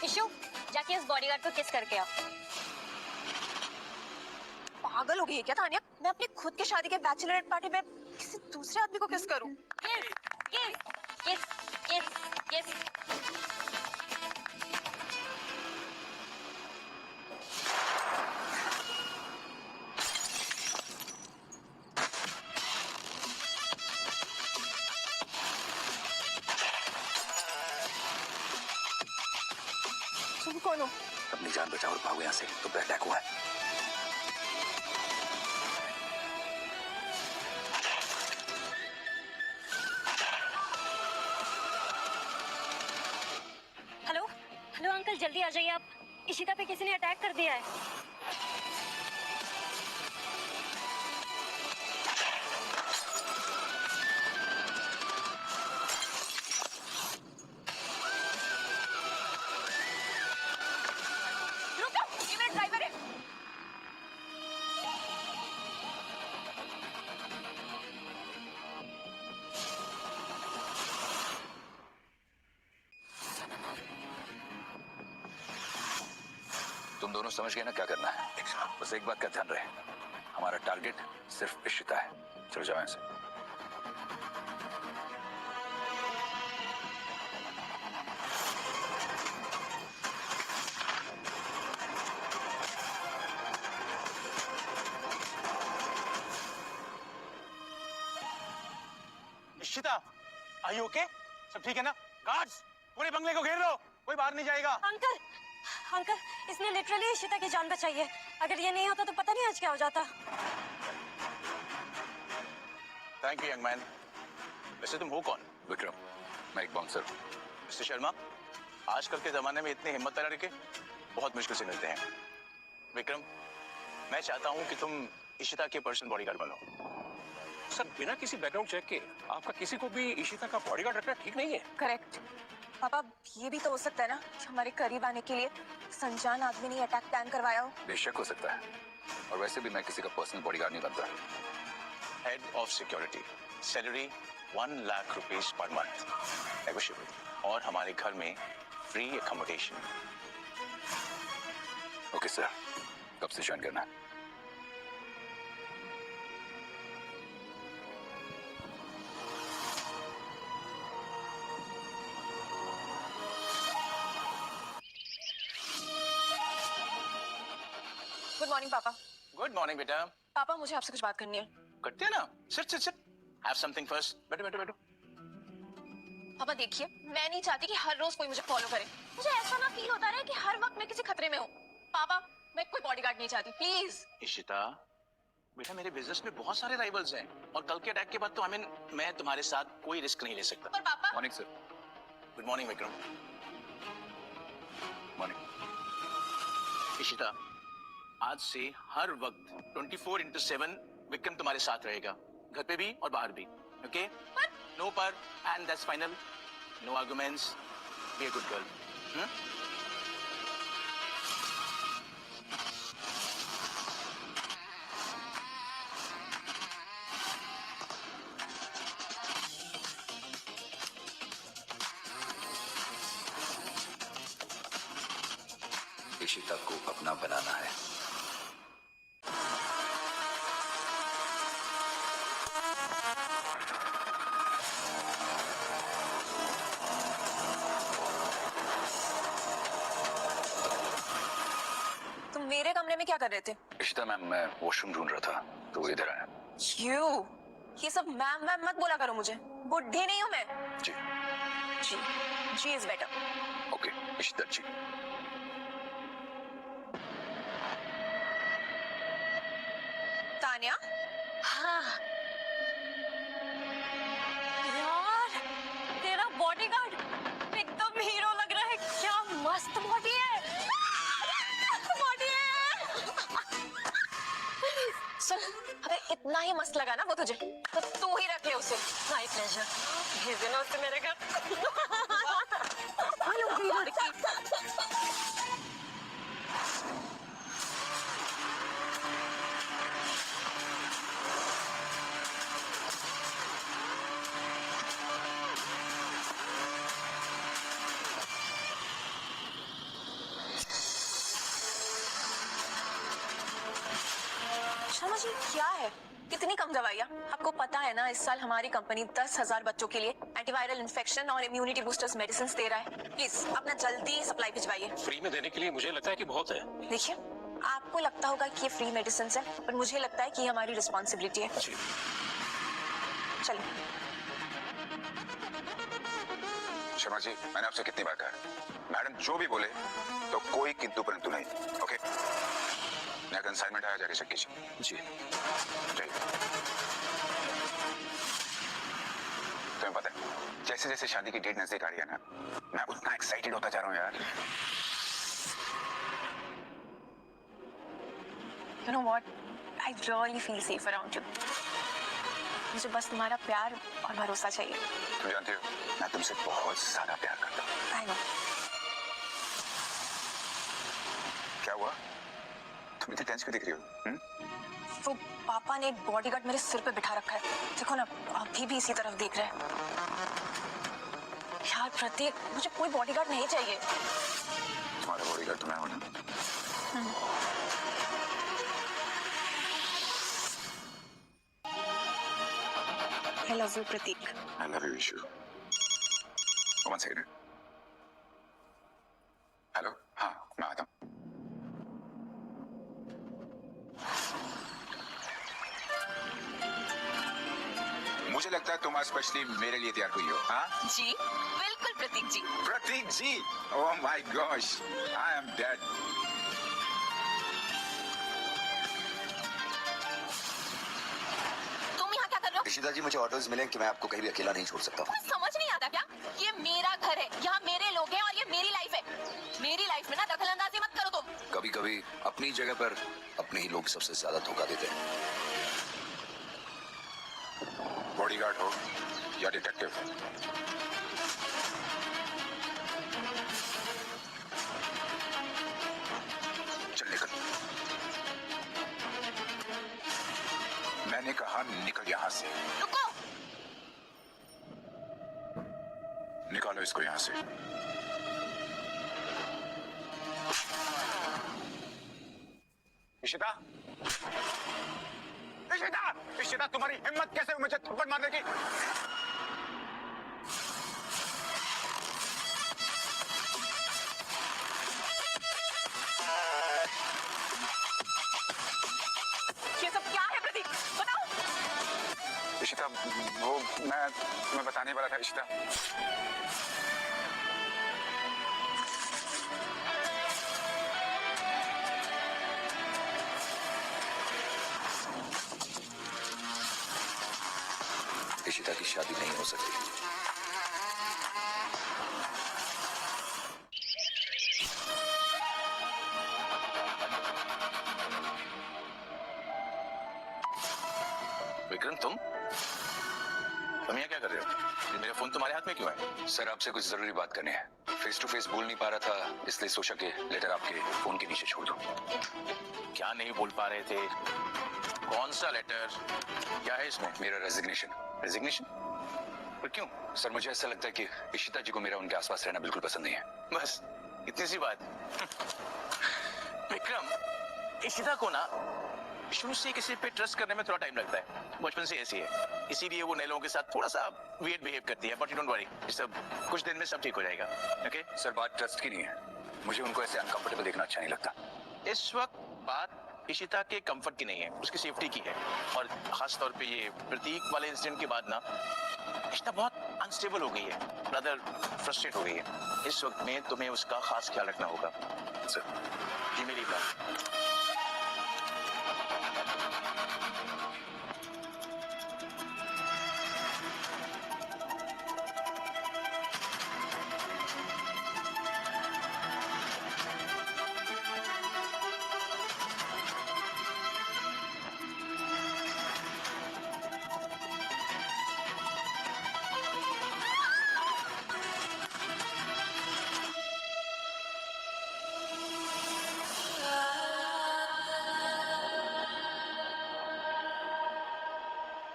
Issue, जाके इस bodyguard को किस करके आओ। पागल हो गई है क्या तानिया? मैं अपनी खुद की शादी के बैचलरेट पार्टी में किसी दूसरे आदमी को किस करूं? किस किस किस किस किस। तुम कौन हो? अपनी जान बचाओ और भागो यहाँ से, तुम पे अटैक हुआ है। हेलो हेलो अंकल, जल्दी आ जाइए आप। इशिता पे किसी ने अटैक कर दिया है। ड्राइवर है। तुम दोनों समझ गए ना क्या करना है? बस एक बात का ध्यान रहे, हमारा टारगेट सिर्फ इशिता है। चलो जाओ यहाँ से। Ishita, are you okay? सब ठीक है ना? गार्ड्स, पूरे बंगले को घेर लो, कोई बाहर नहीं जाएगा। अंकल अंकल, इसने लिटरली इशिता की जान बचाई है। अगर ये नहीं होता तो पता नहीं आज क्या हो जाता। Thank you young man. वैसे तुम हो कौन? विक्रम, मैं एक बाउंसर हूँ। मिस्टर शर्मा, आजकल के जमाने में इतनी हिम्मत वाले लड़के बहुत मुश्किल से मिलते हैं। विक्रम, मैं चाहता हूँ कि तुम इशिता के पर्सनल बॉडीगार्ड बनो। सर, बिना किसी बैकग्राउंड चेक के आपका किसी को भी इशिता का बॉडीगार्ड रखना ठीक नहीं है। करेक्ट पापा, ये भी तो हो सकता है ना कि हमारे करीब आने के लिए संजान आदमी ने अटैक प्लान करवाया हो। बेशक हो सकता है, और वैसे भी मैं किसी का पर्सनल बॉडीगार्ड नहीं बनता। Head of security, salary 1 lakh rupees per month, negotiable, और हमारे घर में फ्री एकोमोडेशन। ओके सर, कब से ज्वाइन करना है? गुड मॉर्निंग पापा। गुड मॉर्निंग बेटा। पापा, मुझे आपसे कुछ बात करनी है। करते हैं ना, sit sit sit, have something first. बैठो बैठो बैठो। पापा देखिए, मैं नहीं चाहती कि हर रोज कोई मुझे फॉलो करे। मुझे ऐसा ना फील होता रहे कि हर वक्त मैं किसी खतरे में हूँ। पापा, मैं कोई बॉडीगार्ड नहीं चाहती, प्लीज। इशिता, बेटा मेरे बिजनेस में बहुत सारे राइवल्स हैं, और कल के अटैक के बाद तो मैं तुम्हारे साथ कोई रिस्क नहीं ले सकता। पर पापा। Morning sir. Good morning Vikram. Morning. Ishita, आज से हर वक्त 24/7 विक्रम तुम्हारे साथ रहेगा, घर पे भी और बाहर भी। ओके? नो पर, and that's final. No arguments, be a good girl. Ishita को अपना बनाना है। तुम मेरे कमरे में क्या कर रहे थे? इशिता मैम, मैं वॉशरूम ढूंढ रहा था तो वो इधर आया। ये सब मैम मैम मत बोला करो मुझे, बुढ़ी नहीं हूँ मैं। जी जी, जी इज बेटर। ओके इशिता जी। तानिया। हाँ यार, तेरा बॉडीगार्ड एकदम हीरो लग रहा है। क्या मस्त बॉडी है। बॉडी है। सुन, अगर इतना ही मस्त लगा ना वो तुझे, तो तू ही रख ले उसे। My pleasure. भेज देना उसे मेरे घर। ये क्या है? कितनी कम दवाइयाँ? आपको पता है ना, इस साल हमारी कंपनी 10,000 बच्चों के लिए एंटीवायरल इन्फेक्शन और इम्यूनिटी बूस्टर्स मेडिसिन दे रहा है। प्लीज अपना जल्दी सप्लाई भिजवाइए। फ्री में देने के लिए मुझे लगता है कि बहुत है। देखिए, आपको लगता होगा कि ये फ्री मेडिसिन है, पर मुझे लगता है कि ये हमारी रिस्पॉन्सिबिलिटी है। जी। चलिए। शर्मा जी, मैंने आपसे कितनी बार कहा, मैडम जो भी बोले तो कोई किंतु परंतु नहीं। ओके, नया कंसाइनमेंट आया, जाके चेक कीजिए। जी। जी। तुम्हें पता है, जैसे जैसे शादी की डेट नजदीक आ रही है ना, मैं उतना एक्साइटेड होता जा रहा हूँ यार। You know what? I really feel safe around you. मुझे बस तुम्हारा प्यार और भरोसा चाहिए। तुम जानते हो, मैं तुमसे बहुत ज्यादा प्यार करता हूँ। I know. क्या हुआ? तुम इतनी टेंस क्यों दिख रही हो? वो पापा ने एक बॉडीगार्ड मेरे सिर पे बिठा रखा है। देखो ना, अभी भी इसी तरफ देख रहे हैं। यार प्रतीक, मुझे कोई बॉडीगार्ड नहीं चाहिए। तुम्हारा बॉडीगार्ड तो मैं हूं ना। I love you, Prateek. I love you, Vishu. One second. Hello, हाँ, मैं आता हूँ। मुझे लगता है तुम आज स्पेशली मेरे लिए तैयार हुई हो, हाँ? जी बिल्कुल Prateek ji. Prateek ji, oh my gosh, I am dead. तुम यहाँ क्या कर रहे हो? इशिता जी, मुझे ऑर्डर्स मिले कि मैं आपको कहीं भी अकेला नहीं छोड़ सकता। तुम्हें समझ नहीं आता क्या? ये मेरा घर है, यहाँ मेरे लोग हैं और ये मेरी लाइफ है। मेरी लाइफ में ना दखल अंदाजी मत करो तुम। कभी कभी अपनी जगह पर अपने ही लोग सबसे ज्यादा धोखा देते हैं। बॉडीगार्ड हो या डिटेक्टिव, चल निकल। मैंने कहा निकल यहां से। रुको। निकालो इसको यहां से। इशिता, इशिता, इशिता, तुम्हारी हिम्मत कैसे हुई मुझे थप्पड़ मारने की? ये सब क्या है प्रतीक? बताओ। इशिता, वो मैं तुम्हें बताने वाला था इशिता। इशिता की शादी नहीं हो सकती। विक्रम, तुम यहाँ क्या कर रहे हो? ये मेरा फोन तुम्हारे हाथ में क्यों है? सर, आपसे कुछ जरूरी बात करनी है। फेस टू फेस बोल नहीं पा रहा था, इसलिए सोचा कि लेटर आपके फोन के नीचे छोड़ दूं। क्या नहीं बोल पा रहे थे? कौन सा लेटर? क्या है इसमें? मेरा रेजिग्नेशन। रेजिग्नेशन? पर क्यों? सर, मुझे ऐसा लगता है कि इशिता जी को मेरा उनके आसपास रहना बिल्कुल पसंद नहीं है। बस इतनी सी बात। विक्रम, इशिता को ना शुरू से किसी पे ट्रस्ट करने में थोड़ा टाइम लगता है। बचपन से ऐसी है, इसीलिए वो नए लोगों के साथ थोड़ा सा वियर्ड बिहेव करती है। बट यू डोंट वरी, सब कुछ दिन में सब ठीक हो जाएगा। ओके? सर, बात ट्रस्ट की नहीं है। मुझे उनको ऐसे अनकंफर्टेबल देखना अच्छा नहीं लगता। इस वक्त बात इशिता के कंफर्ट की नहीं है, उसकी सेफ्टी की है। और खास तौर पे ये प्रतीक वाले इंसिडेंट के बाद ना इशिता बहुत अनस्टेबल हो गई है, रादर फ्रस्ट्रेट हो गई है। इस वक्त में तुम्हें उसका खास ख्याल रखना होगा। सर, जी मेरी बात।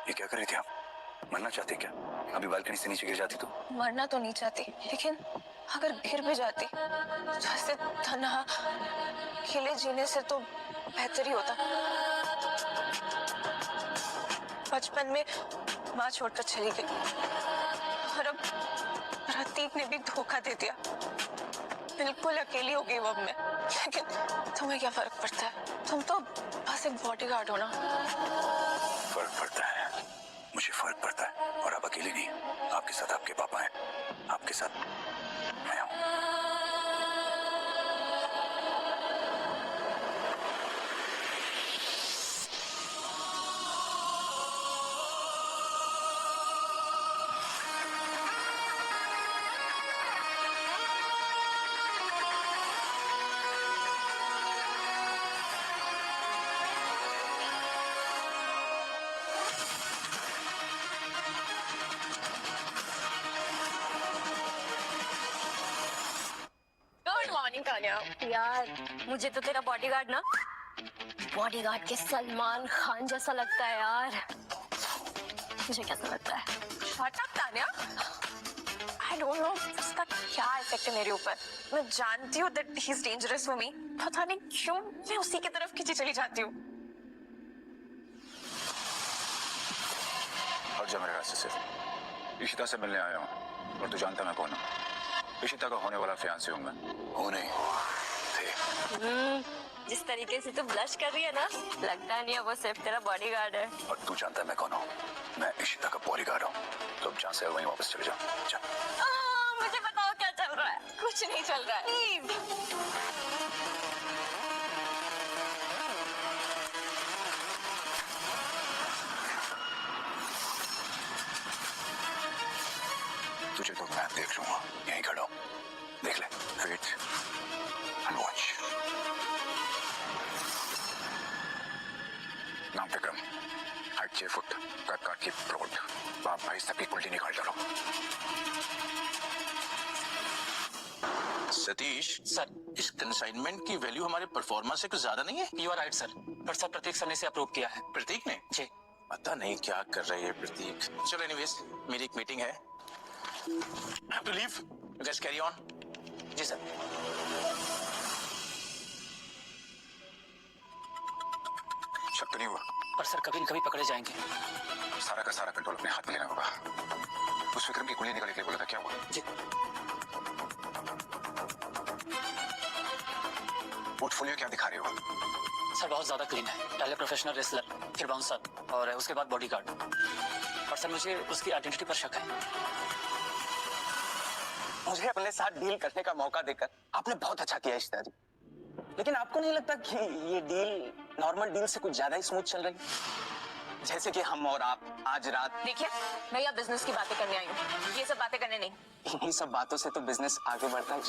ये क्या कर रही थी आप? मरना चाहते क्या? अभी बालकनी से नीचे गिर जाती तो? मरना तो नहीं चाहती, लेकिन अगर गिर भी जाती तो ऐसे तन्हा अकेले जीने से तो बेहतर ही होता। बचपन में माँ छोड़कर चली गई और अब रतीक ने भी धोखा दे दिया। बिल्कुल अकेली हो गई वो अब मैं। लेकिन तुम्हें क्या फर्क पड़ता है? तुम तो बस एक बॉडीगार्ड हो ना। फर्क पड़ता है, मुझे फर्क पड़ता है। और आप अकेले नहीं, आपके साथ आपके पापा हैं, आपके साथ मैं हूं। Good morning कान्या। यार मुझे तो तेरा बॉडीगार्ड ना बॉडीगार्ड के सलमान खान जैसा लगता है यार। मुझे कैसा लगता है? Shut up Tanya. I don't no उसका क्या इफेक्ट है मेरे ऊपर। मैं जानती हूँ that he is dangerous for me. पता नहीं क्यों मैं उसी की तरफ खींची चली जाती हूँ। और जा मेरे रास्ते से। इशिता से मिलने आया हूँ और तू जानता मैं कौन हूँ। इशिता का होने वाला फियांसे हूँ मैं। होने थे। जिस तरीके से तू ब्लश कर रही है ना, लगता नहीं है वो सिर्फ तेरा बॉडीगार्ड है। और तू जानता है मैं कौन हूँ? मैं इशिता का बॉडीगार्ड हूँ। तो अब जहाँ से वहीं वापस चले जाओ। जा। मुझे बताओ क्या चल रहा है? कुछ नहीं चल रहा है। प्लीज। तुझे तो मैं देख लूंगा, यहीं खड़ा हूँ। देख ले, वेट एंड वॉच। नाम विक्रम, हाइट 6 फुट, कद काट की प्रोड, बाप भाई सबकी कुल्टी निकाल डालो। सतीश सर, इस कंसाइनमेंट की वैल्यू हमारे परफॉर्मेंस से कुछ ज्यादा नहीं है? यू आर राइट सर, पर सर प्रतीक सर ने इसे अप्रूव किया है। प्रतीक ने? जी। पता नहीं क्या कर रहे हैं प्रतीक। चलो एनीवेज, मेरी एक मीटिंग है। I have to leave. You guys carry on. जी सर। शक तो नहीं हुआ? पर सर कभी न कभी पकड़े जाएंगे। सारा का सारा कंट्रोल अपने हाथ में लेना होगा। उस विक्रम की कुंडली निकालने के लिए बोला था, क्या हुआ? जी। पोर्टफोलियो क्या दिखा रहे हो? सर बहुत ज्यादा क्लीन है। पहले प्रोफेशनल रेसलर, फिर बाउंसर और उसके बाद बॉडीगार्ड। और सर मुझे उसकी आइडेंटिटी पर शक है। मुझे अपने साथ डील करने का मौका देकर आपने बहुत अच्छा किया इशिता जी। लेकिन आपको नहीं लगता कि ये डील नॉर्मल डील से कुछ ज्यादा ही स्मूथ चल रही है? जैसे कि हम और आप आज रात। देखिए, मैं यहाँ बिजनेस की बातें करने आई हूँ, ये सब बातें करने नहीं। इन्हीं सब बातों से तो बिजनेस आगे बढ़ता है।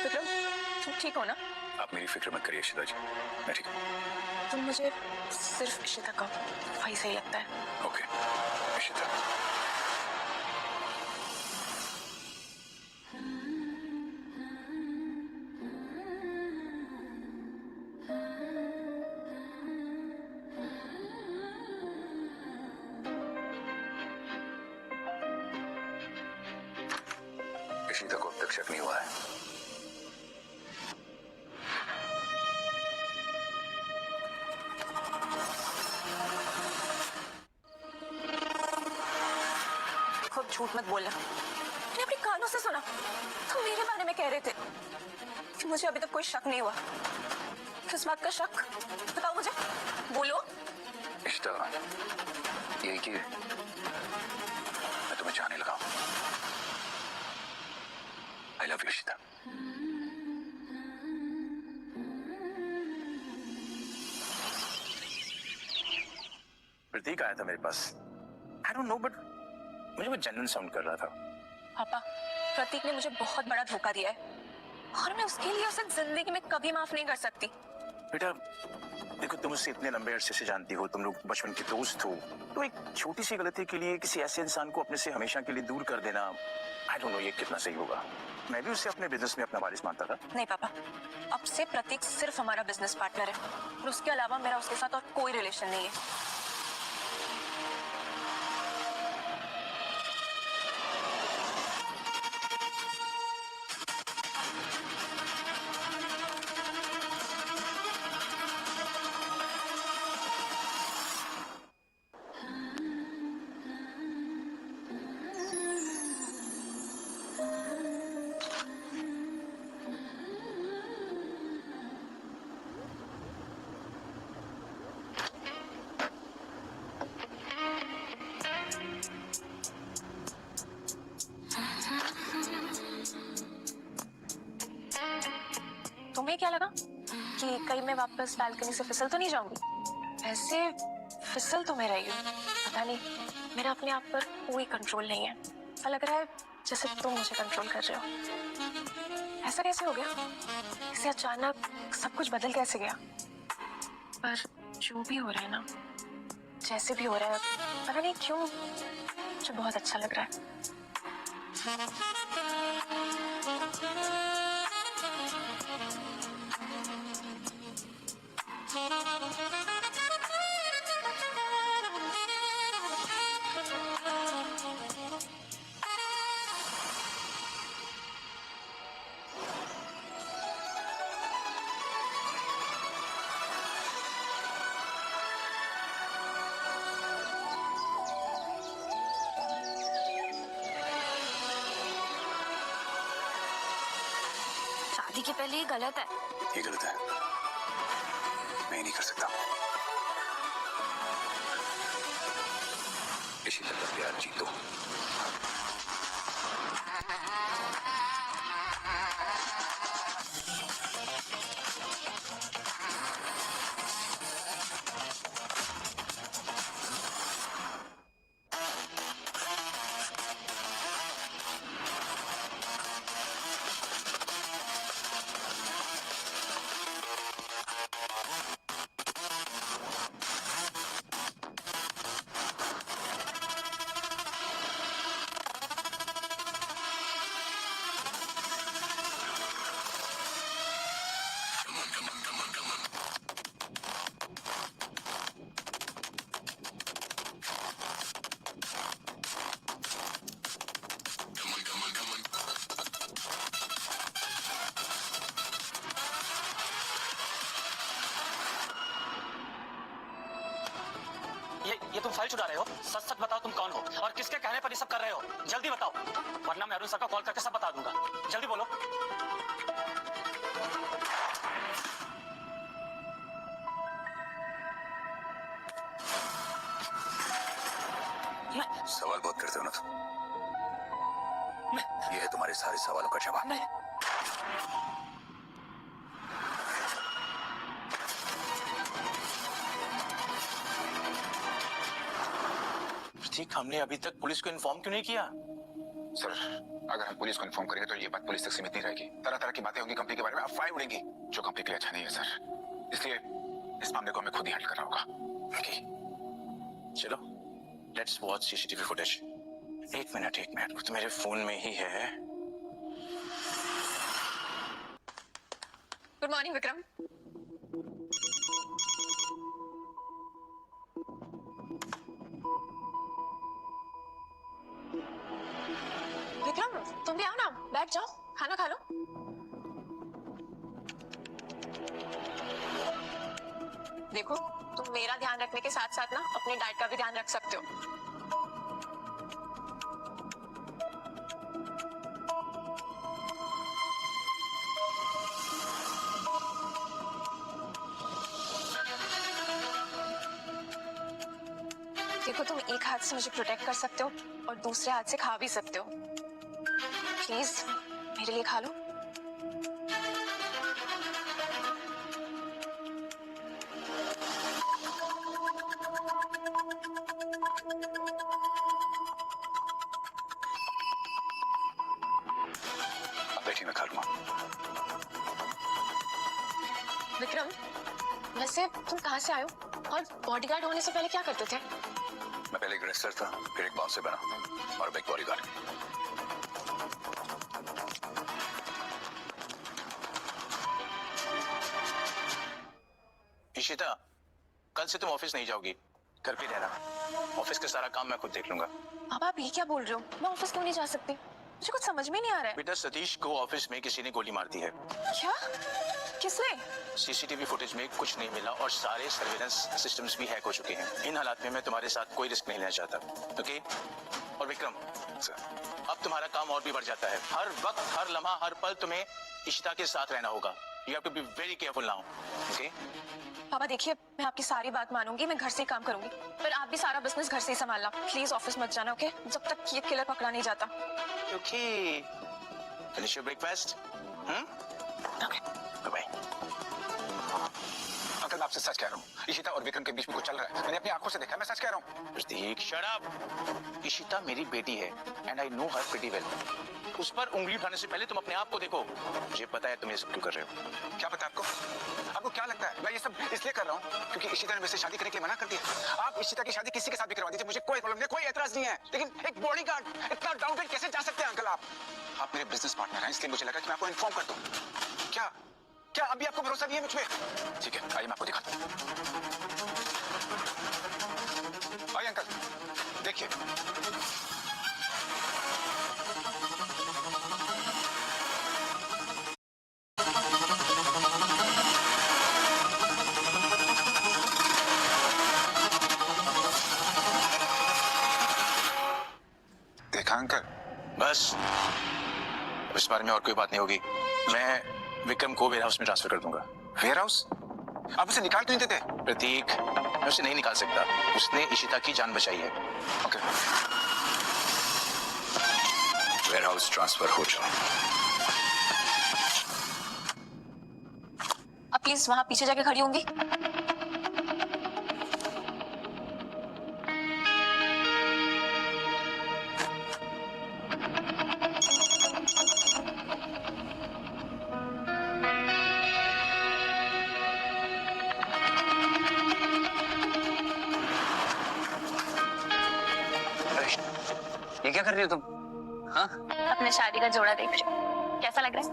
विक्रम, तुम ठीक हो ना? आप मेरी फिक्र मत करिए इशिता जी, मैं ठीक हूँ। तुम मुझे सिर्फ इशिता का भाई सही लगता है। ओके इशिता। इशिता को अब तक शक नहीं हुआ है। खूब झूठ मत बोलना। मैंने अपने कानों से सुना, तुम मेरे बारे में कह रहे थे कि मुझे अभी तक कोई शक नहीं हुआ। किस बात का शक? बताओ मुझे, बोलो। इशिता, यही कि मैं तुम्हें चाहने लगा हूं। I love you Ishita. Prateek आया था मेरे पास। आई डोंट नो बट मुझे वो जेन्युइन साउंड कर रहा था। पापा, प्रतीक ने मुझे बहुत बड़ा धोखा दिया है और मैं उसके लिए उसे जिंदगी में कभी माफ नहीं कर सकती। बेटा देखो, तुम उससे इतने लंबे अरसे से जानती हो, तुम लोग बचपन के दोस्त हो, तो एक छोटी सी गलती के लिए किसी ऐसे इंसान को अपने से हमेशा के लिए दूर कर देना, आई डोंट नो ये कितना सही होगा। मैं भी उससे अपने बिजनेस में अपना वारिस मानता था। नहीं पापा, अब से प्रतीक सिर्फ हमारा बिजनेस पार्टनर है और उसके अलावा मेरा उसके साथ और कोई रिलेशन नहीं है। तुम्हें क्या लगा कि कहीं मैं वापस बालकनी से फिसल तो नहीं जाऊंगी? ऐसे फिसल तो मैं रही हूँ, पता नहीं, मेरा अपने आप पर कोई कंट्रोल नहीं है। ऐसा लग रहा है जैसे तुम मुझे कंट्रोल कर रहे हो। ऐसा कैसे हो गया? इसे अचानक सब कुछ बदल कैसे गया? पर जो भी हो रहा है ना, जैसे भी हो रहा है, पता नहीं क्यों मुझे बहुत अच्छा लग रहा है। शादी के पहले ये गलत है। ये गलत है, मैं ये नहीं कर सकता। इशिता का प्यार जीतो। ये तुम फाइल चुरा रहे हो? सच सच बताओ तुम कौन हो और किसके कहने पर ये सब कर रहे हो? जल्दी बताओ, वरना मैं अरुण सर को कॉल करके सब बता दूंगा। जल्दी बोलो। सवाल बहुत करते हो ना तुम। ये है तुम्हारे सारे सवालों का जवाब। प्रतीक, हमने अभी तक पुलिस को इन्फॉर्म क्यों नहीं किया? सर, अगर हम पुलिस को इन्फॉर्म करेंगे तो ये बात पुलिस तक सीमित नहीं रहेगी। तरह तरह की बातें होंगी कंपनी के बारे में, अफवाहें उड़ेंगी, जो कंपनी के लिए अच्छा नहीं है सर। इसलिए इस मामले को हमें खुद ही हैंडल करना होगा। ओके, चलो लेट्स वॉच सीसीटीवी फुटेज। एक मिनट, वो तो मेरे फोन में ही है। Good morning Vikram. विक्रम, तुम भी आओ ना, बैठ जाओ, खाना खा लो। देखो, तुम मेरा ध्यान रखने के साथ साथ ना अपने डाइट का भी ध्यान रख सकते हो। देखो, तुम एक हाथ से मुझे प्रोटेक्ट कर सकते हो और दूसरे हाथ से खा भी सकते हो। प्लीज मेरे लिए खा लो। अब बैठी, मैं खा लूंगा। विक्रम, वैसे तुम कहाँ से आए हो और बॉडीगार्ड होने से पहले क्या करते थे? मैं पहले एक रेसलर था, फिर एक बाउंसर बना और अब एक बॉडीगार्ड। इशिता, कल से तुम ऑफिस नहीं जाओगी, घर पे रहना। ऑफिस का सारा काम मैं खुद देख लूंगा। अब आप ये क्या बोल रहे हो? मैं ऑफिस क्यों नहीं जा सकती? मुझे कुछ समझ में नहीं आ रहा है। बेटा, सतीश को ऑफिस में किसी ने गोली मार दी है। क्या? किसने? सीसीटीवी फुटेज में कुछ नहीं मिला और सारे सर्वेलेंस सिस्टम्स भी हैक हो चुके हैं। इन हालात में मैं तुम्हारे साथ कोई रिस्क नहीं लेना चाहता, ओके? और विक्रम सर, अब तुम्हारा काम और भी बढ़ जाता है। हर वक्त, हर लम्हा, हर पल तुम्हें इशिता के साथ रहना होगा। You have to be very careful now, okay? पापा देखिए, मैं आपकी सारी बात मानूंगी, मैं घर से ही काम करूंगी, पर आप भी सारा बिजनेस घर से ही संभालना। प्लीज ऑफिस मत जाना, ओके? जब तक ये किलर पकड़ा नहीं जाता। Okay, finish your breakfast. Okay, bye. Uncle, मैं आपसे सच कह रहा हूँ, इशिता और विक्रम के बीच में कुछ चल रहा है। मैंने अपनी आंखों से देखा, मैं सच कह रहा हूँ। प्रतीक, शट अप। इशिता मेरी बेटी है and I know her pretty well. उस पर उंगली उठाने से पहले तुम अपने आप को देखो। मुझे पता है तुम ये सब क्यों कर रहे हो। क्या पता आपको? आपको क्या लगता है मैं ये सब इसलिए कर रहा हूँ क्योंकि इशिता ने मुझसे शादी करने के लिए मना कर दिया? आप इशिता की शादी किसी के साथ भी करवा दीजिए, मुझे कोई प्रॉब्लम नहीं, कोई एतराज नहीं है। लेकिन एक बॉडीगार्ड इतना डाउनग्रेड कैसे जा सकते हैं अंकल? आप मेरे बिजनेस पार्टनर हैं, इसलिए मुझे लगा कि मैं आपको इन्फॉर्म कर दूं। क्या क्या अभी आपको भरोसा नहीं है मुझ पे? ठीक है, आइए मैं आपको दिखाता हूँ। आइए अंकल, देखिए। देखा अंकल? बस अब इस बारे में और कोई बात नहीं होगी। मैं विक्रम को वेयर हाउस में ट्रांसफर कर दूंगा। Warehouse? आप उसे निकाल क्यों नहीं देते? प्रतीक, मैं उसे नहीं निकाल सकता। उसने इशिता की जान बचाई है। ओके, वेयर हाउस ट्रांसफर हो जाओ। अब प्लीज वहां पीछे जाके खड़ी होंगी। ये क्या कर रही हो तुम? हाँ, अपने शादी का जोड़ा देख रही हूँ। कैसा लग रहा है?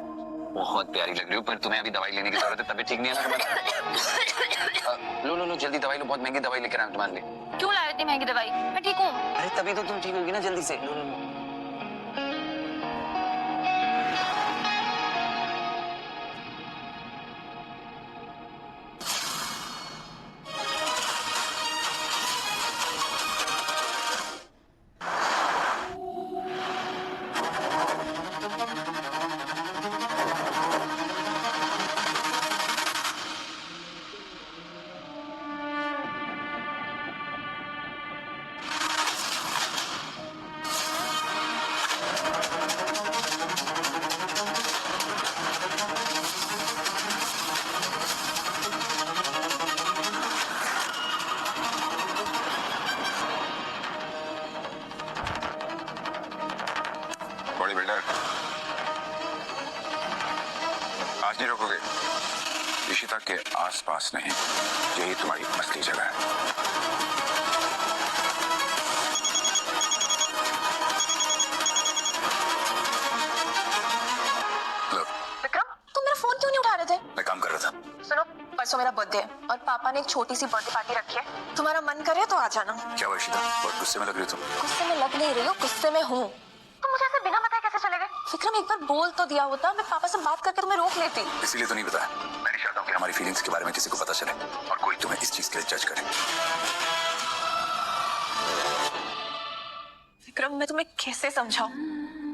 बहुत प्यारी लग रही हो, पर तुम्हें अभी दवाई लेने की जरूरत है, तभी ठीक नहीं है ना तुम्हारा। लो लो लो, जल्दी दवाई लो, बहुत महंगी दवाई लेकर आया तुम्हारे लिए। क्यों लाए इतनी महंगी दवाई? मैं ठीक हूँ। अरे तभी तो तुम ठीक होगी ना, जल्दी से लो लो लो। बॉडी बिल्डर, आज नहीं रोकोगे? इशिता के आसपास नहीं, यही तुम्हारी असली जगह है। लो, विक्रम, तुम मेरा फोन क्यों नहीं उठा रहे थे? मैं काम कर रहा था। सुनो, परसों मेरा बर्थडे है और पापा ने एक छोटी सी बर्थडे पार्टी रखी है। तुम्हारा मन करे तो आ जाना। क्या हुआ इशिता, बहुत गुस्से में लग रही हो तुम? गुस्से में लग नहीं रही हो, गुस्से में हूँ। तुम मुझे ऐसे बिना बताए कैसे कैसे चले गए? विक्रम एक बार बोल तो दिया होता, मैं पापा से बात करके तुम्हें रोक लेती। इसीलिए तो नहीं बताया। मैं नहीं चाहता हूँ कि हमारी फीलिंग्स के बारे में किसी को पता चले और कोई तुम्हें इस चीज के लिए जज करे। विक्रम मैं तुम्हें कैसे समझाऊं?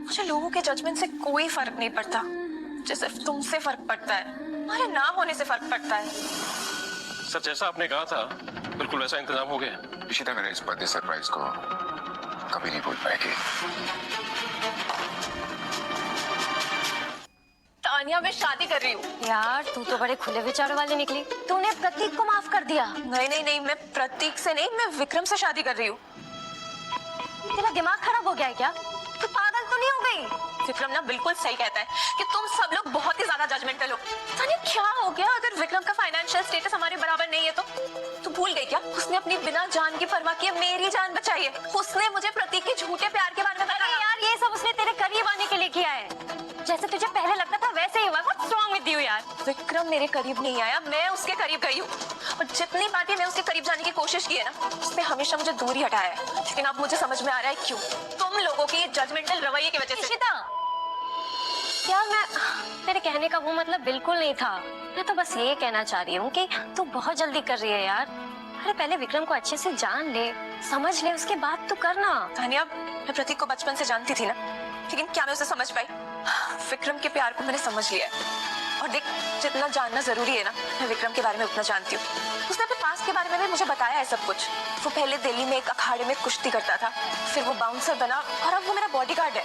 मुझे लोगों के जजमेंट से कोई फर्क नहीं पड़ता, मुझे सिर्फ तुमसे फर्क पड़ता है, तुम्हारे ना होने से फर्क पड़ता है। सर जैसा आपने कहा था बिल्कुल वैसा इंतजाम हो गया। इशिता मेरे इस बर्थडे सरप्राइज को कभी नहीं भूल पाएगी। तानिया मैं शादी कर रही हूँ। यार तू तो बड़े खुले विचारों वाली निकली। तूने प्रतीक को माफ कर दिया। नहीं, मैं प्रतीक से नहीं, मैं विक्रम से शादी कर रही हूँ। तेरा दिमाग खराब हो गया है क्या? तू पागल तो नहीं हो गई? विक्रम ना बिल्कुल सही कहता है कि तुम सब लोग बहुत ही ज्यादा जजमेंटल हो। तानिया क्या हो गया? अगर विक्रम का फाइनेंशियल स्टेटस हमारे बराबर नहीं है तो तू भूल गई क्या? उसने अपनी बिना जान की परवाह किए मेरी जान बचाई है। उसने मुझे प्रतीक के झूठे प्यार के बारे में बताया। यार ये सब उसने तेरे करीब आने के लिए किया है। जैसे तुझे पहले लगता था वैसे ही हुआ। What's wrong with you यार? विक्रम मेरे करीब नहीं आया, मैं उसके करीब गई हूँ। और जितनी बार भी मैं उसके करीब जाने की कोशिश की है ना, उसने हमेशा मुझे दूर ही हटाया है। लेकिन अब मुझे समझ में आ रहा है क्यों। तुम लोगों की जजमेंटल रवैये की वजह से। इशिता, यार मैं तेरे कहने का वो मतलब बिल्कुल नहीं था। मैं तो बस ये कहना चाह रही हूँ कि तू बहुत जल्दी कर रही है यार। अरे पहले विक्रम को अच्छे से जान ले, समझ ले, उसके बाद तू करना। तानिया मैं प्रतीक को बचपन से जानती थी ना, लेकिन क्या मैं उसे समझ पाई? विक्रम के प्यार को मैंने समझ लिया है। और देख, जितना जानना जरूरी है ना, मैं विक्रम के बारे में उतना जानती हूँ। उसने अपने पास्ट के बारे में भी मुझे बताया है सब कुछ। वो पहले दिल्ली में एक अखाड़े में कुश्ती करता था, फिर वो बाउंसर बना और अब वो मेरा बॉडीगार्ड है।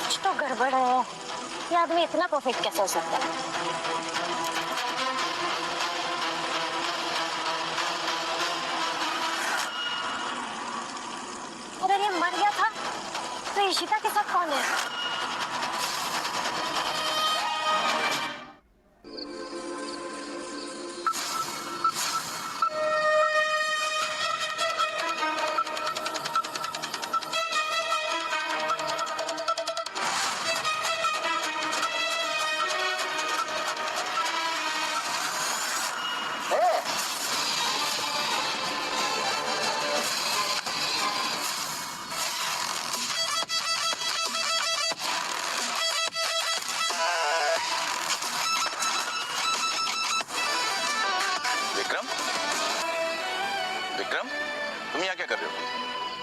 कुछ तो गड़बड़ है। ये आदमी इतना परफेक्ट कैसे हो सकता है? अगर ये मर गया था तो इशिता के साथ कौन है? विक्रम, तुम यहाँ क्या कर रहे हो?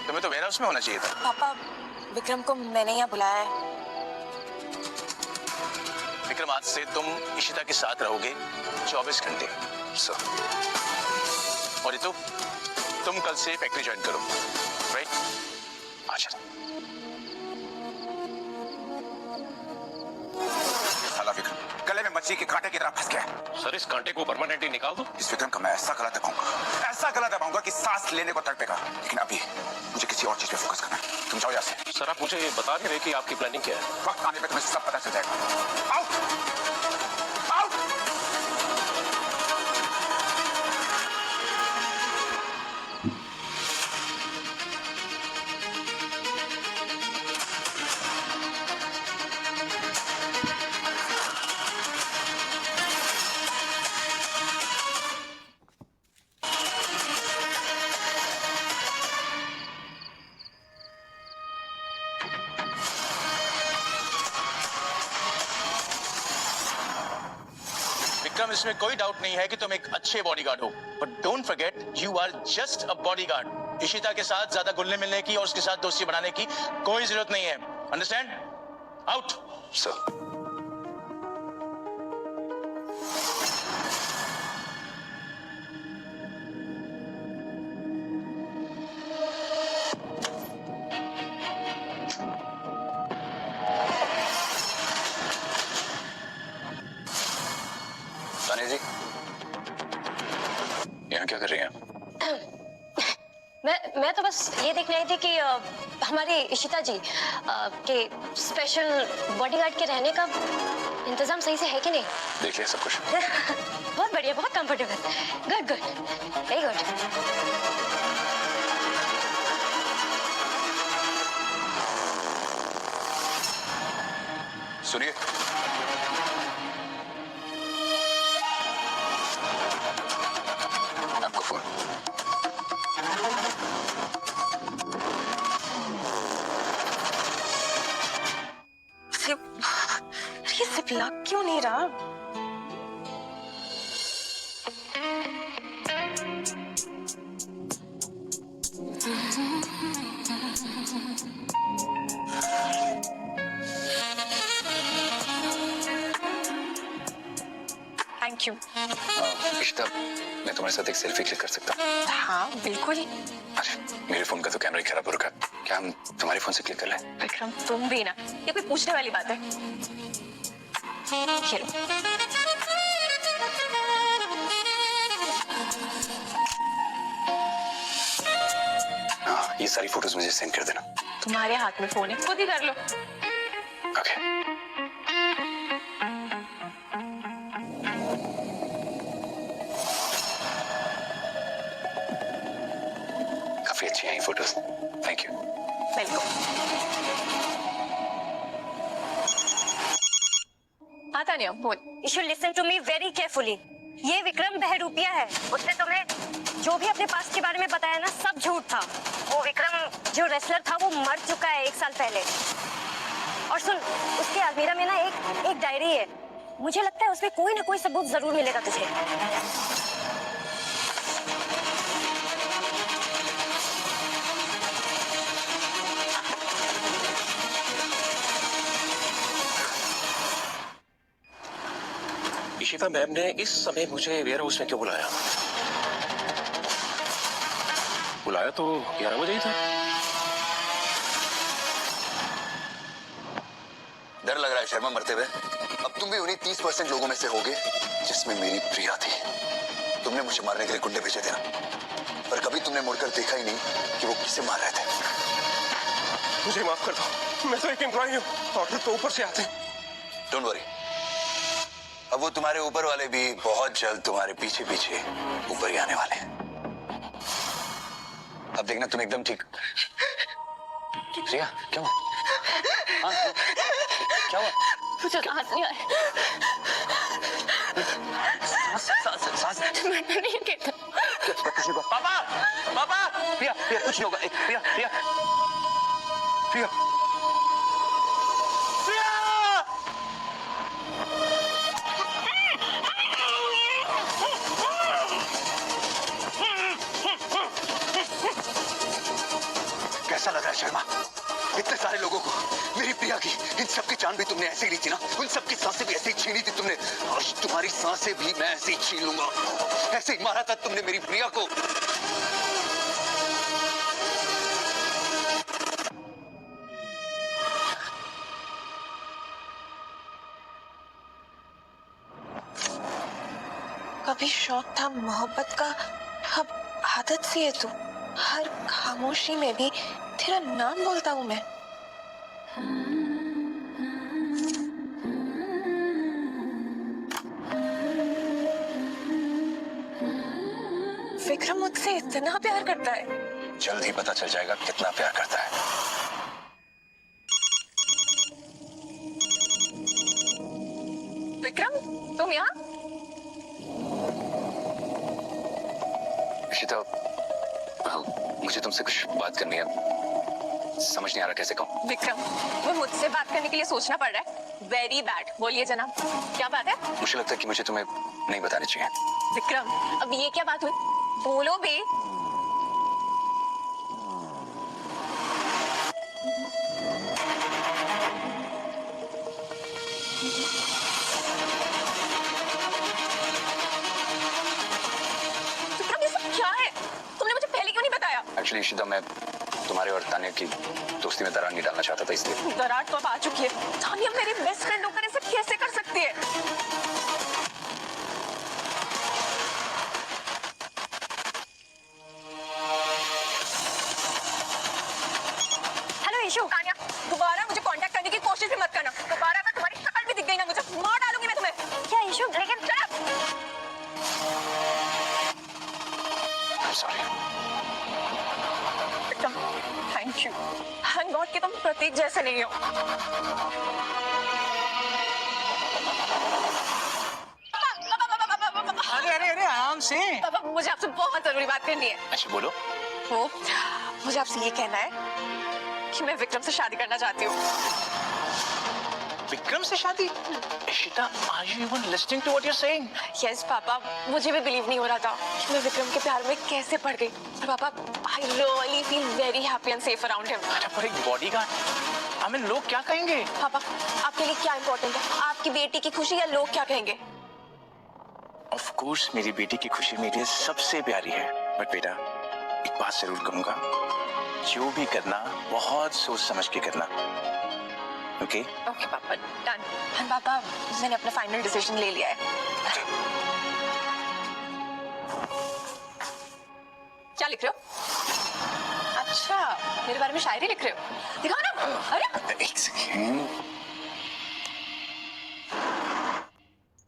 तुम्हें तो वेयरहाउस में होना चाहिए था। पापा, विक्रम को मैंने यहाँ बुलाया है। विक्रम आज से तुम इशिता के साथ रहोगे 24 घंटे। सर, और रितु, तुम कल से फैक्ट्री ज्वाइन करो, राइट? अच्छा। साला विक्रम गले में मछली के कांटे की तरह फंस गया। सर इस कांटे को परमानेंटली निकाल दो। इस विक्रम का मैं ऐसा गला दबाऊंगा कि सांस लेने को तड़पेगा। लेकिन अभी मुझे किसी और चीज पे फोकस करना है। तुम जाओ यहाँ से। सर आप मुझे बता नहीं रहे कि आपकी प्लानिंग क्या है? वक्त आने पे तुम्हें सब पता चल जाएगा। आउट! आउट! विक्रम, इसमें कोई डाउट नहीं है कि तुम एक अच्छे बॉडीगार्ड हो, but don't forget you are just a bodyguard. Ishita के साथ ज्यादा घुलने मिलने की और उसके साथ दोस्ती बनाने की कोई जरूरत नहीं है। अंडरस्टैंड? आउट। सर, तानिया जी, यहाँ क्या कर रही हैं? मैं तो बस ये देखने आई थी कि हमारी इशिता जी के स्पेशल बॉडीगार्ड के रहने का इंतजाम सही से है कि नहीं। देख लिया सब कुछ? बहुत बढ़िया, बहुत comfortable. Good good, very good. सुनिए, आपको फोन। सिर्फ लग क्यों नहीं रहा? Thank you. इशिता, मैं तुम्हारे साथ एक सेल्फी क्लिक कर सकता हूँ? हाँ बिल्कुल। अरे मेरे फोन का तो कैमरा ही खराब हो रखा है, क्या हम तुम्हारे फोन से क्लिक कर लें? विक्रम तुम भी ना, ये कोई पूछने वाली बात है? ये लो। हाँ, ये सारी फोटोज मुझे सेंड कर देना। तुम्हारे हाथ में फोन है, खुद ही कर लो। ओके। काफी अच्छी हैं ये फोटोज, थैंक यू। वेलकम। आता नहीं बोल। You should listen to me very carefully. ये विक्रम बहरूपिया है। उसने तुम्हें जो भी अपने पास के बारे में बताया ना, सब झूठ था। वो विक्रम जो रेसलर था वो मर चुका है 1 साल पहले। और सुन, उसके अलमीरा में ना एक डायरी है। मुझे लगता है उसमें कोई ना कोई सबूत जरूर मिलेगा तुझे। इशिता मैम ने इस समय मुझे वेयर हाउस में क्यों बुलाया? बुलाया तो 11 बजे ही था। डर लग रहा है शर्मा मरते हुए। अब तुम भी उन्हीं 30% लोगों में से होगे जिसमें मेरी प्रिया थी। तुमने मुझे मारने के लिए गुंडे भेजे थे ना, पर कभी तुमने मुड़कर देखा ही नहीं कि वो किसे मार रहे थे। मुझे माफ कर दो, मैं तो एक एम्प्लॉय हूँ, ऑर्डर तो ऊपर से आते हैं। डोंट वरी, अब वो तुम्हारे ऊपर वाले भी बहुत जल्द तुम्हारे पीछे पीछे ऊपर ही आने वाले हैं। अब देखना तुम एकदम ठीक। प्रिया क्या हुआ? हाँ, क्या हुआ? मुझे सांस नहीं आ रही। सांस मैंने नहीं कहता। पापा पापा, प्रिया प्रिया कुछ नहीं होगा। प्रिया प्रिया प्रिया कैसा लग रहा है शर्मा? इतने सारे लोगों को, मेरी प्रिया की, इन सबकी जान भी तुमने ऐसे ही ली थी ना? उन सबकी सांसें भी ऐसे ही छीनी थी तुमने। आज तुम्हारी सांसें भी मैं ऐसे ही छीन लूंगा। ऐसे ही मारा था तुमने मेरी प्रिया को। कभी शौक था मोहब्बत का, अब आदत सी है तू। हर खामोशी में भी तेरा नाम बोलता हूँ मैं। विक्रम मुझसे इतना प्यार करता है। जल्द ही पता चल जाएगा कितना प्यार करता है। विक्रम तुम यहाँ? इशिता, मुझे तुमसे कुछ बात करनी है, समझ नहीं आ रहा कैसे कहूँ। विक्रम, वो मुझसे बात करने के लिए सोचना पड़ रहा है। Very bad. बोलिए जनाब, क्या बात है? मुझे लगता है कि मुझे तुम्हें नहीं बतानी चाहिए। विक्रम, अब ये क्या बात हुई? बोलो भी। विक्रम, ये सब क्या है? तुमने मुझे पहले क्यों नहीं बताया? एक्चुअली इशिता, मैं तुम्हारे और तानिया की दोस्ती में दरार नहीं डालना चाहता था, इसलिए। दरार तो अब आ चुकी है। तानिया मेरी बेस्ट फ्रेंड होकर ऐसे कैसे कर सकती है? Hello issue. तानिया, दोबारा मुझे कांटेक्ट करने की कोशिश भी मत करना। दोबारा अगर तुम्हारी शक्ल भी दिख गई ना, मुझे मार डालूंगी मैं तुम्हें। क्या ईशु? लेकिन sorry. Thank you. Thank God कि तुम प्रतीक जैसे नहीं हो। अरे अरे अरे आराम से। पापा, मुझे आपसे बहुत जरूरी बात करनी है। अच्छा बोलो। वो मुझे आपसे ये कहना है कि मैं विक्रम से शादी करना चाहती हूँ। विक्रम से शादी? Ishita, are you even listening to what you're saying? Yes papa, मुझे भी बिलीव नहीं हो रहा था कि मैं विक्रम के प्यार में कैसे पड़ गई। और पापा, I really feel very happy and safe around him. अरे पर एक बॉडीगार्ड, I mean, लोग क्या कहेंगे? पापा, आपके लिए क्या इम्पोर्टेंट है, आपकी बेटी की खुशी या लोग क्या कहेंगे? ऑफ कोर्स मेरी बेटी की खुशी मेरे लिए सबसे प्यारी है, बट बेटा एक बात जरूर कहूंगा, जो भी करना बहुत सोच समझ के करना, ओके? ओके पापा, डन। हाँ पापा, मैंने अपना फाइनल डिसीजन ले लिया है। क्या लिख रहे हो? अच्छा, मेरे बारे में शायरी लिख रहे हो? दिखाओ ना। अरे एक सेकेंड।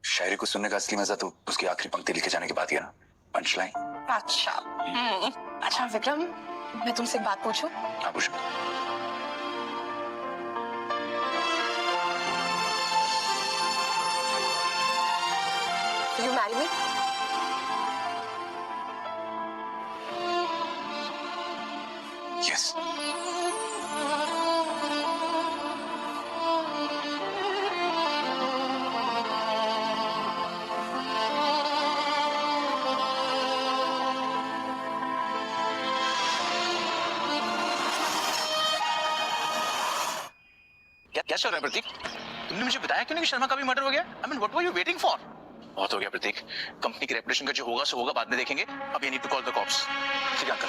शायरी को सुनने का असली मजा तो उसकी आखिरी पंक्ति लिखे जाने के बाद ही है ना, पंच लाइन। अच्छा। अच्छा विक्रम, मैं तुमसे एक बात पूछूं? हाँ पूछो। Will you marry me? Yes. क्या चल रहा है प्रतीक? तुमने मुझे बताया क्यों नहीं कि शर्मा का भी मर्डर हो गया? I mean, what were you waiting for? बहुत हो गया प्रतीक, कंपनी की रेपुटेशन का जो होगा सो होगा, बाद में देखेंगे। अब ये need to call the cops. ठीक है अंकल,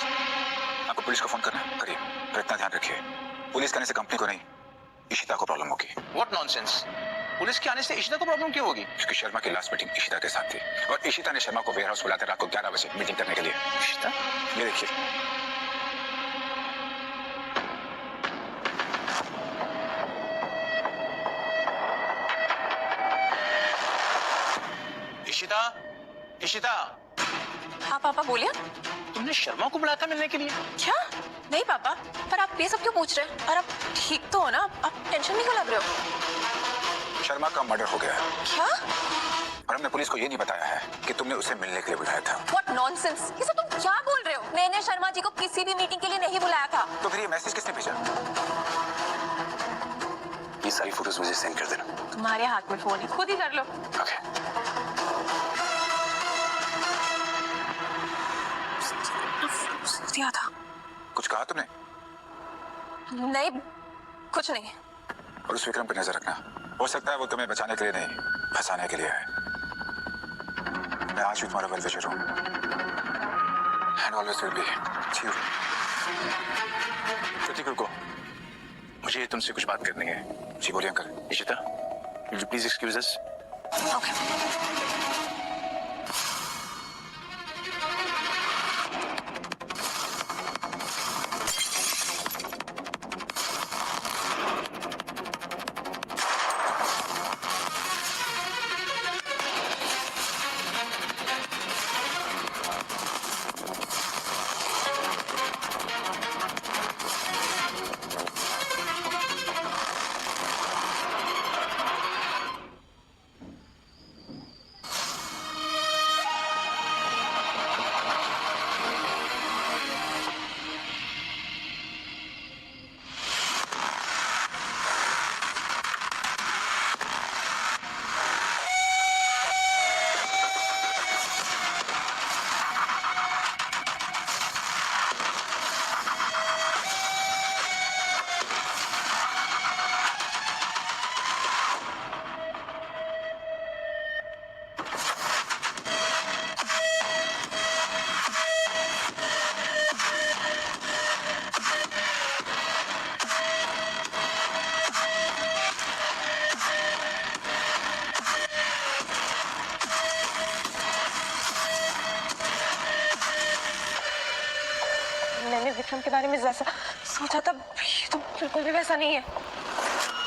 आपको पुलिस को फोन करना है, करिए, पर इतना ध्यान रखिए, पुलिस करने से कंपनी को नहीं, इशिता को प्रॉब्लम होगी। What nonsense? पुलिस के आने से इशिता को प्रॉब्लम क्यों होगी? क्योंकि शर्मा की लास्ट मीटिंग इशिता के साथ थी और इशिता ने शर्मा को वेयर हाउस बुलाकर रात को 11 बजे मीटिंग करने के लिए। इशिता? ये देखिए। इशिता, इशिता, हाँ पापा बोलिए। तुमने शर्मा को बुलाया था मिलने के लिए? क्या? नहीं पापा, पर आप ये सब क्यों पूछ रहे हैं? और आप ठीक तो हो ना? आप टेंशन नहीं क्यों लग रहे हो? शर्मा का मर्डर हो गया है क्या? और हमने पुलिस को ये नहीं बताया है कि तुमने उसे मिलने के लिए बुलाया था। What nonsense? ये सब तुम क्या बोल रहे हो? मैंने शर्मा जी को किसी भी मीटिंग के लिए नहीं बुलाया था। तो फिर ये मैसेज किसने भेजा? ये सारी फोटोज मुझे सेंड कर देना। तुम्हारे हाथ में फोन है, खुद ही कर लो। ओके। दिया था। कुछ कहा तुमने? नहीं, कुछ नहीं। और उस विक्रम पर नजर रखना, हो सकता है वो तुम्हें बचाने के लिए नहीं, फंसाने के लिए है। मैं आज भी तुम्हारा वेल विशर हूं एंड ऑलवेज विल बी। प्रतीक रुको, मुझे तुमसे कुछ बात करनी है। जी बोलिए uncle. Ishita, will you please excuse us? Okay. मैंने विक्रम के बारे में जैसा सोचा था, ये तो बिल्कुल भी वैसा नहीं है।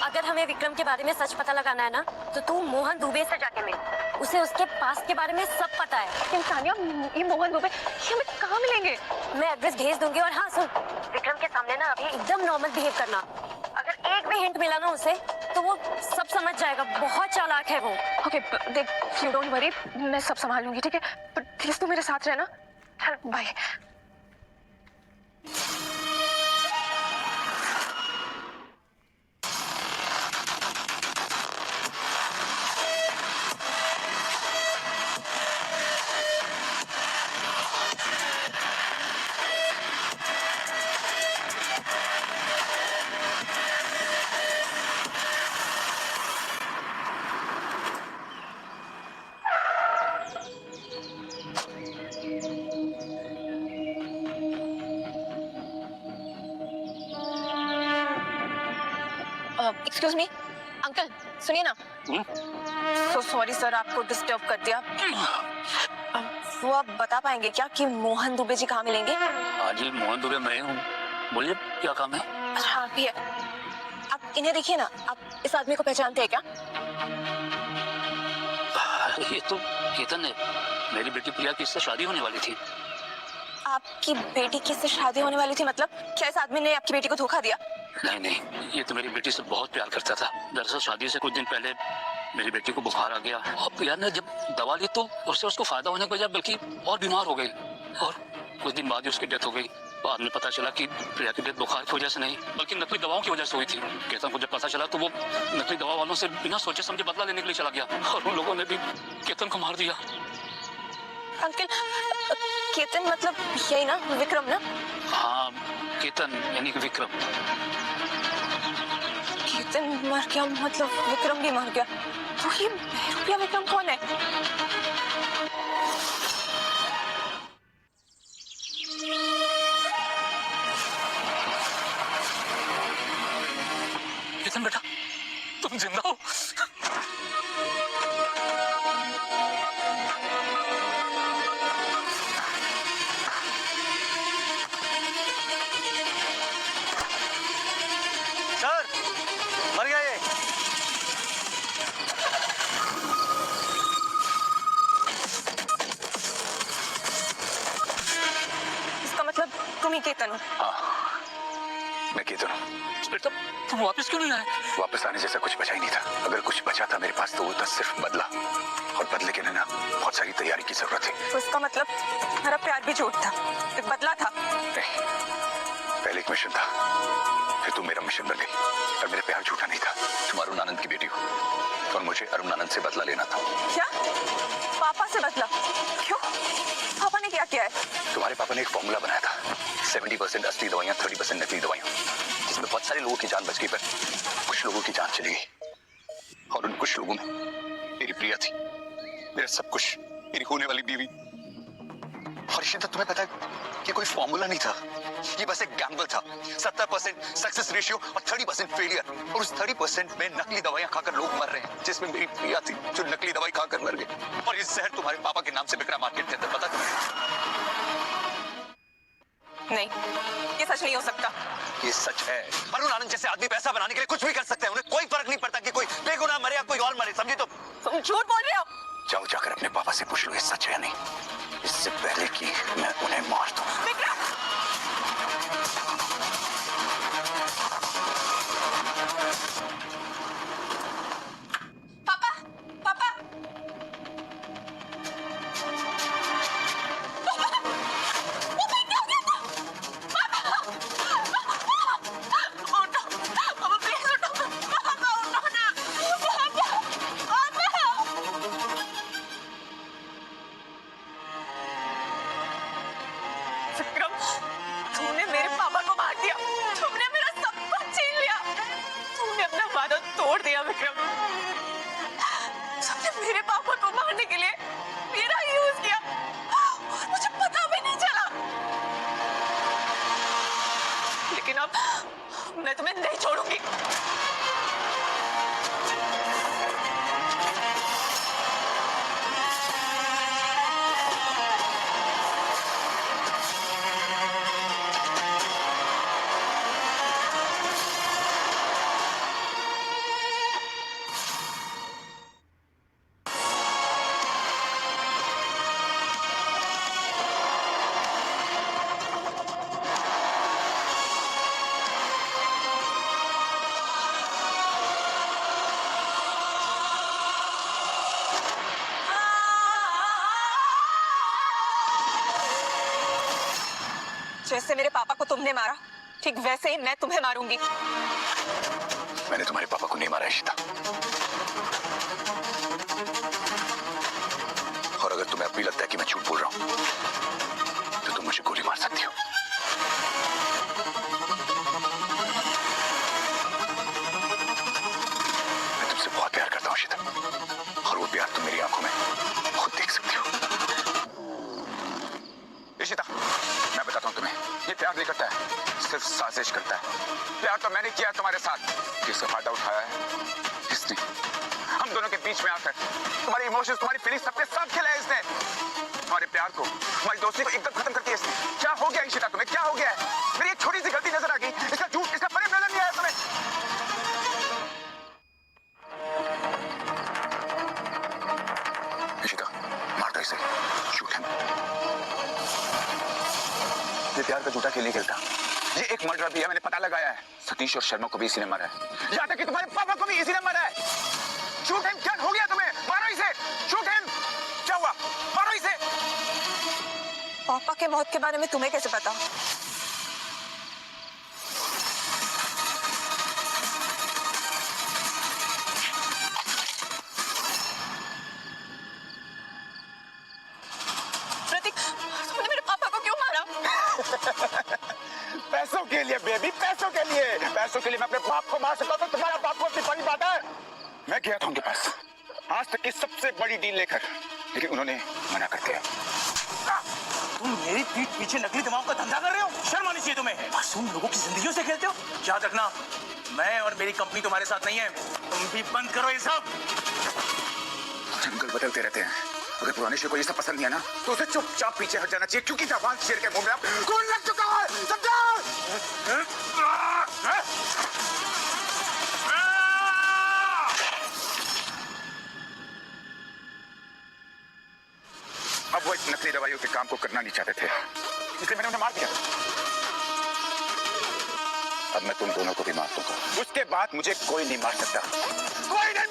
अगर हमें विक्रम के बारे में सच पता लगाना है ना, तो तू मोहन दुबे से जाके मिल। उसे उसके पास्ट के बारे में सब पता है। लेकिन तानिया, ये मोहन दुबे ये हमें कहाँ मिलेंगे? मैं एड्रेस भेज दूंगी। और हाँ सुन, विक्रम के सामने ना अभी एकदम नॉर्मल बिहेव करना। अगर एक भी हिंट मिला ना उसे, तो वो सब समझ जाएगा। बहुत चालाक है वो। ओके देख, यू डोंट वरी, मैं सब संभाल लूंगी, ठीक है? बट प्लीज तू मेरे साथ रहना। चल बाय। एक्सक्यूज मी अंकल, सुनिए ना। सो सॉरी सर, आपको डिस्टर्ब कर दिया। वो आप बता पाएंगे क्या कि मोहन दुबे जी कहाँ मिलेंगे? आज ही मोहन दुबे मैं हूँ, बोलिए क्या काम है? अच्छा आप ही है। आप इन्हें देखिए ना, आप इस आदमी को पहचानते हैं क्या? ये तो केतन है, मेरी बेटी प्रिया की इससे शादी होने वाली थी। आपकी बेटी किससे शादी होने वाली थी? मतलब क्या इस आदमी ने आपकी बेटी को धोखा दिया? नहीं नहीं, ये तो मेरी बेटी से बहुत प्यार करता था। दरअसल शादी से कुछ दिन पहले मेरी बेटी को बुखार आ गया और प्रिया ने जब दवा ली तो उससे उसको फायदा होने के बजाय बल्कि और बीमार हो गई और कुछ दिन बाद ही उसकी डेथ हो गई। बाद में पता चला कि प्रिया की डेथ बुखार की वजह से नहीं बल्कि नकली दवाओं की वजह से हुई थी। केतन को जब पता चला तो वो नकली दवा वालों से बिना सोचे समझे बदला लेने के लिए चला गया और उन लोगों ने भी केतन को मार दिया। अंकल, केतन मतलब यही ना, विक्रम ना? हाँ, केतन यानी कि विक्रम। केतन मर गया मतलब विक्रम भी मर गया। तो ये बहरूपिया विक्रम कौन है? केतन बेटा, तुम जिंदा हो? सर, मर गया ये। इसका मतलब तुम ही केतन हो? मैं केतन हूँ। बेटा तुम वापस क्यों नहीं आए? वापस आने जैसा कुछ बचा ही नहीं था। अगर कुछ बचा था मेरे पास तो वो था सिर्फ बदला, और बदले के लिए ना बहुत सारी तैयारी की जरूरत थी। तो इसका मतलब मेरा प्यार भी झूठ था, एक बदला था। नहीं, पहले एक मिशन था, फिर तुम मेरा मिशन बन गई। और मेरा प्यार झूठा नहीं था। तुम अरुण आनंद की बेटी हो और मुझे अरुण आनंद से बदला लेना था। क्या? पापा से बदला? क्यों? पापा ने क्या किया है? तुम्हारे पापा ने एक फॉर्मूला बनाया था, 70% असली दवाइयाँ, 30% नकली दवाइयाँ, जिसमें बहुत सारे लोगों की जान बच गई पर कुछ लोगों की जान चली गई। और उन कुछ लोगों में मेरी प्रिया थी, मेरा सब कुछ, मेरी होने वाली बीवी। और इशिता, तुम्हें पता है ये कोई फॉर्मूला नहीं था, ये बस एक गैम्बल था। 70% सक्सेस रेशियो और 30% फेलियर। और उस 30% में नकली दवाइयां खाकर लोग मर रहे हैं, जिसमें मेरी प्रिया थी जो नकली दवाई खाकर मर गई। और ये जहर तुम्हारे पापा के नाम से बिक रहा मार्केट के अंदर, पता तुम्हें? नहीं, ये सच नहीं हो सकता। ये सच है। अरुण आनंद जैसे आदमी पैसा बनाने के लिए कुछ भी कर सकते हैं। उन्हें कोई फर्क नहीं पड़ता कि कोई बेगुनाह मरे या कोई और मरे, समझे? तुम झूठ बोल रहे हो। जाओ जाकर अपने पापा से पूछ लो ये सच है या नहीं, इससे पहले कि मैं उन्हें मार दूं। पापा, पापा, जैसे मेरे पापा को तुमने मारा, ठीक वैसे ही मैं तुम्हें मारूंगी। मैंने तुम्हारे पापा को नहीं मारा इशिता, और अगर तुम्हें अब भी लगता है कि मैं झूठ बोल रहा हूं तो तुम मुझे गोली मार सकती हो। मैं तुमसे बहुत प्यार करता हूं इशिता, और वो प्यार तुम मेरी आंखों में खुद देख सकती हो। इशिता, मैं बताता हूँ तुम्हें, ये प्यार नहीं करता है, सिर्फ साजिश करता है। प्यार तो मैंने किया तुम्हारे साथ, किसका फायदा उठाया है इसने। हम दोनों के बीच में आकर तुम्हारी इमोशंस, तुम्हारी फीलिंग्स, सबके सब खिलाए इसने। हमारे प्यार को, हमारी दोस्ती को एकदम खत्म कर दिया इसने। क्या हो गया इशिता तुम्हें, क्या हो गया है? मेरी एक छोटी सी गलती नजर आ गई, इसका झूठ, इसका फर्क नजर नहीं आया तुम्हें। इशिता, मार दो इसे, शूट हिम। ये प्यार का झूठा खेल नहीं खेलता, ये एक मर्डर भी है, मैंने पता लगाया है। सतीश और शर्मा को भी इसी ने मारा है, यहाँ तक कि तुम्हारे पापा को भी इसी ने मारा है। शूट हिम, क्या हो गया तुम्हें? मारो इसे, शूट हिम। क्या हुआ? मारो इसे। पापा के मौत के बारे में तुम्हें कैसे पता? प्रतीक, तुमने मेरे पापा को क्यों मारा? पैसों के लिए बेबी, पैसों के लिए। पैसों के लिए मैं अपने बाप को मार सकता हूँ, तो तुम्हारा बाप को अपनी बड़ी बात है। मैं गया था उनके पास आज तक की सबसे बड़ी डील लेकर, लेकिन उन्होंने मना कर दिया। तुम मेरी पीठ पीछे नकली दवाओं का धंधा कर रहे हो? शर्म आनी चाहिए तुम्हें। मासूम लोगों की जिंदगियों से खेलते हो। याद रखना, मैं और मेरी कंपनी तुम्हारे साथ नहीं है। तुम भी बंद करो ये सब। जंगल बदलते रहते हैं, अगर पुराने शेर को ये सब पसंद नहीं है ना, तो उसे चुपचाप पीछे हट जाना चाहिए, क्योंकि जवान शेर के मुंह में अब खून लग चुका है। समझा? अब वो इस नकली दवाइयों के काम को करना नहीं चाहते थे, इसलिए मैंने उन्हें मार दिया। अब मैं तुम दोनों को भी मार दूंगा, उसके बाद मुझे कोई नहीं मार सकता, कोई नहीं।